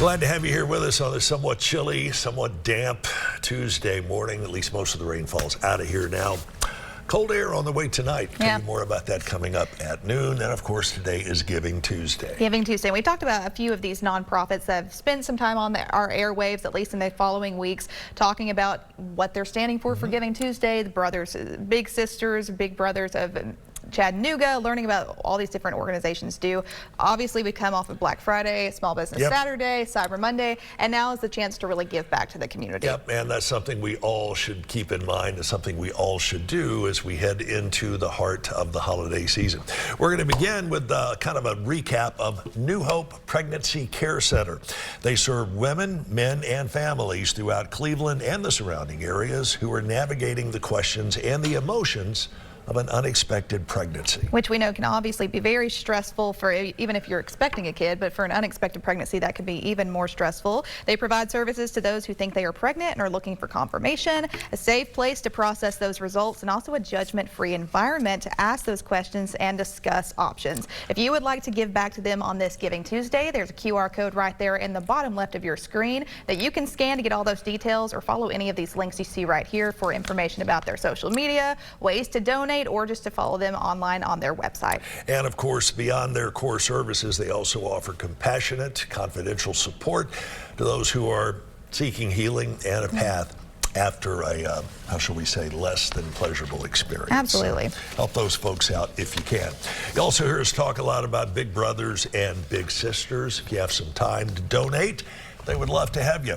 Glad to have you here with us on this somewhat chilly, somewhat damp Tuesday morning. At least most of the rainfall's out of here now. Cold air on the way tonight. Tell you more about that coming up at noon. And of course, today is Giving Tuesday. Giving Tuesday. We talked about a few of these nonprofits that have spent some time on our airwaves, at least in the following weeks, talking about what they're standing for Giving Tuesday. The brothers, big sisters, big brothers of Chattanooga, learning about all these different organizations do. Obviously, we come off of Black Friday, Small Business Saturday, Cyber Monday, and now is the chance to really give back to the community. Yep, and that's something we all should keep in mind. It's something we all should do as we head into the heart of the holiday season. We're going to begin with kind of a recap of New Hope Pregnancy Care Center. They serve women, men, and families throughout Cleveland and the surrounding areas who are navigating the questions and the emotions of an unexpected pregnancy. Which we know can obviously be very stressful for even if you're expecting a kid, but for an unexpected pregnancy that could be even more stressful. They provide services to those who think they are pregnant and are looking for confirmation, a safe place to process those results, and also a judgment-free environment to ask those questions and discuss options. If you would like to give back to them on this Giving Tuesday, there's a QR code right there in the bottom left of your screen that you can scan to get all those details, or follow any of these links you see right here for information about their social media, ways to donate, or just to follow them online on their website. And of course, beyond their core services, they also offer compassionate, confidential support to those who are seeking healing and a path after a, how shall we say, less than pleasurable experience. Absolutely. So help those folks out if you can. You also hear us talk a lot about big brothers and big sisters. If you have some time to donate, they would love to have you.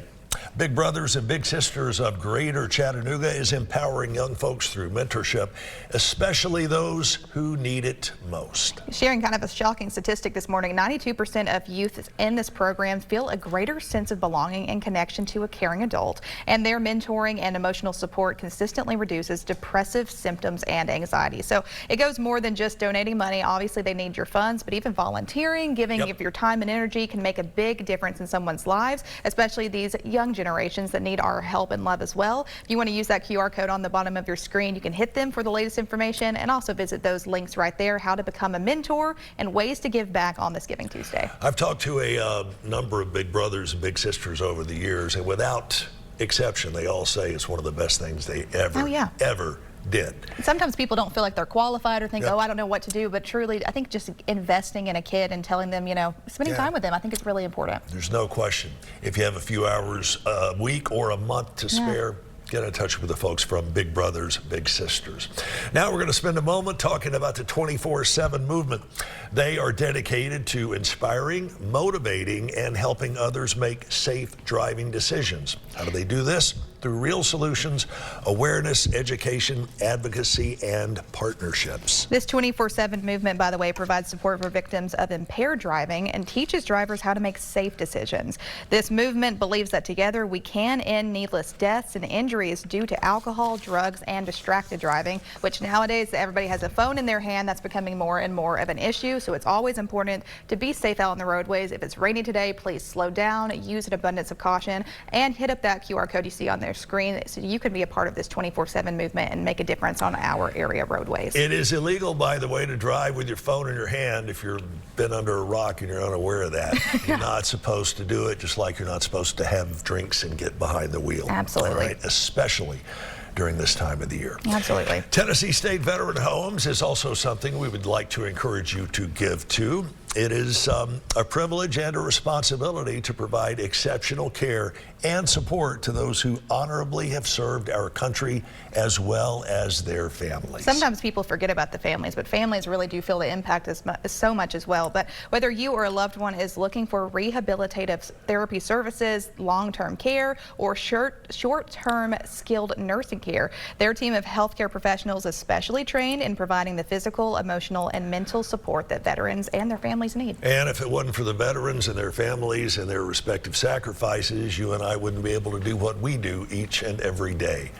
Big Brothers and Big Sisters of Greater Chattanooga is empowering young folks through mentorship, especially those who need it most. Sharing kind of a shocking statistic this morning, 92% of youth in this program feel a greater sense of belonging and connection to a caring adult, and their mentoring and emotional support consistently reduces depressive symptoms and anxiety. So it goes more than just donating money. Obviously, they need your funds, but even volunteering, giving of your time and energy can make a big difference in someone's lives, especially these young generations that need our help and love as well. If you want to use that QR code on the bottom of your screen, you can hit them for the latest information, and also visit those links right there, how to become a mentor and ways to give back on this Giving Tuesday. I've talked to a number of big brothers and big sisters over the years, and without exception, they all say it's one of the best things they ever did. Sometimes people don't feel like they're qualified or think, oh, I don't know what to do, but truly, I think just investing in a kid and telling them, you know, spending time with them, I think it's really important. There's no question. If you have a few hours a week or a month to spare, get in touch with the folks from Big Brothers, Big Sisters. Now we're going to spend a moment talking about the 24/7 movement. They are dedicated to inspiring, motivating, and helping others make safe driving decisions. How do they do this? Through real solutions, awareness, education, advocacy, and partnerships. This 24/7 movement, by the way, provides support for victims of impaired driving and teaches drivers how to make safe decisions. This movement believes that together we can end needless deaths and injuries due to alcohol, drugs, and distracted driving, which nowadays everybody has a phone in their hand. That's becoming more and more of an issue, so it's always important to be safe out on the roadways. If it's raining today, please slow down, use an abundance of caution, and hit up that QR code you see on their screen so you can be a part of this 24/7 movement and make a difference on our area roadways. It is illegal, by the way, to drive with your phone in your hand if you've been under a rock and you're unaware of that. You're not supposed to do it, just like you're not supposed to have drinks and get behind the wheel. Absolutely. All right? Especially during this time of the year. Absolutely. Tennessee State Veteran Homes is also something we would like to encourage you to give to. It is a privilege and a responsibility to provide exceptional care and support to those who honorably have served our country as well as their families. Sometimes people forget about the families, but families really do feel the impact so much as well. But whether you or a loved one is looking for rehabilitative therapy services, long-term care, or short-term skilled nursing care, their team of healthcare professionals is specially trained in providing the physical, emotional, and mental support that veterans and their families need. And if it wasn't for the veterans and their families and their respective sacrifices, you and I wouldn't be able to do what we do each and every day.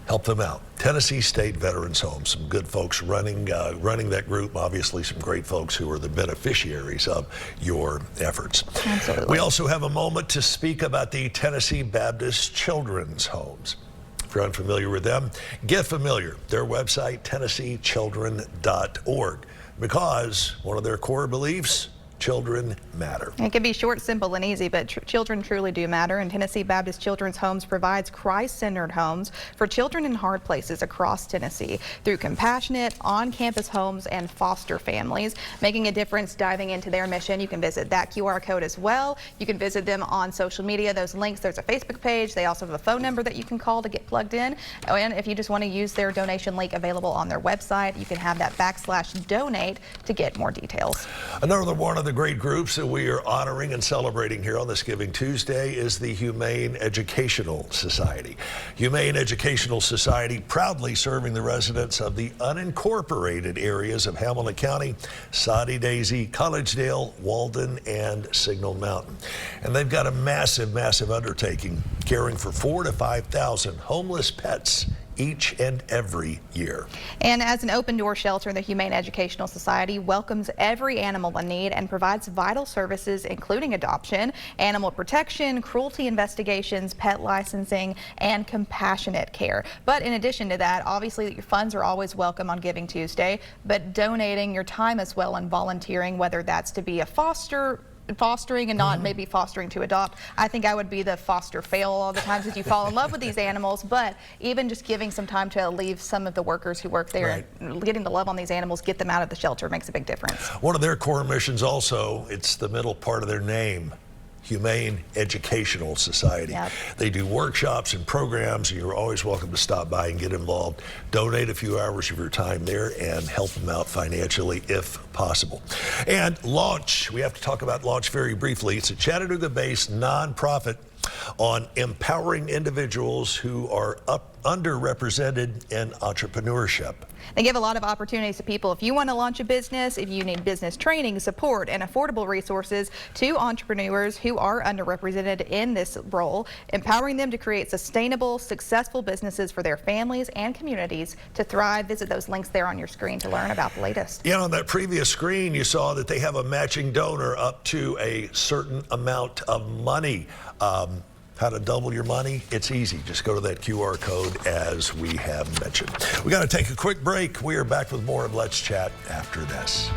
Help them out. Tennessee State Veterans Home, some good folks running that group. Obviously, some great folks who are the beneficiaries of your efforts. Absolutely. We also have a moment to speak about the Tennessee Baptist Children's Homes. If you're unfamiliar with them, get familiar. Their website, TennesseeChildren.org. Because one of their core beliefs, Children matter. It can be short, simple, and easy, but children truly do matter. And Tennessee Baptist Children's Homes provides Christ-centered homes for children in hard places across Tennessee through compassionate, on-campus homes and foster families, making a difference. Diving into their mission, you can visit that QR code as well. You can visit them on social media. Those links, there's a Facebook page. They also have a phone number that you can call to get plugged in. And if you just want to use their donation link available on their website, you can have that /donate to get more details. Another one of the great groups that we are honoring and celebrating here on this Giving Tuesday is the Humane Educational Society. Humane Educational Society proudly serving the residents of the unincorporated areas of Hamilton County, Soddy Daisy, Collegedale, Walden, and Signal Mountain. And they've got a massive, massive undertaking, caring for 4,000 to 5,000 homeless pets each and every year. And as an open door shelter, the Humane Educational Society welcomes every animal in need and provides vital services including adoption, animal protection, cruelty investigations, pet licensing, and compassionate care. But in addition to that, obviously your funds are always welcome on Giving Tuesday, but donating your time as well and volunteering, whether that's to be a fostering and not maybe fostering to adopt. I think I would be the foster fail all the times that you fall in love with these animals, but even just giving some time to leave some of the workers who work there, and getting the love on these animals, get them out of the shelter makes a big difference. One of their core missions also, it's the middle part of their name, Humane Educational Society. Yep. They do workshops and programs, and you're always welcome to stop by and get involved. Donate a few hours of your time there and help them out financially if possible. And Launch, we have to talk about Launch very briefly. It's a Chattanooga-based nonprofit on empowering individuals who are underrepresented in entrepreneurship. They give a lot of opportunities to people. If you want to launch a business, if you need business training, support, and affordable resources to entrepreneurs who are underrepresented in this role, empowering them to create sustainable, successful businesses for their families and communities to thrive. Visit those links there on your screen to learn about the latest. Yeah, on that previous screen, you saw that they have a matching donor up to a certain amount of money. How to double your money? It's easy. Just go to that QR code as we have mentioned. We got to take a quick break. We are back with more of Let's Chat after this.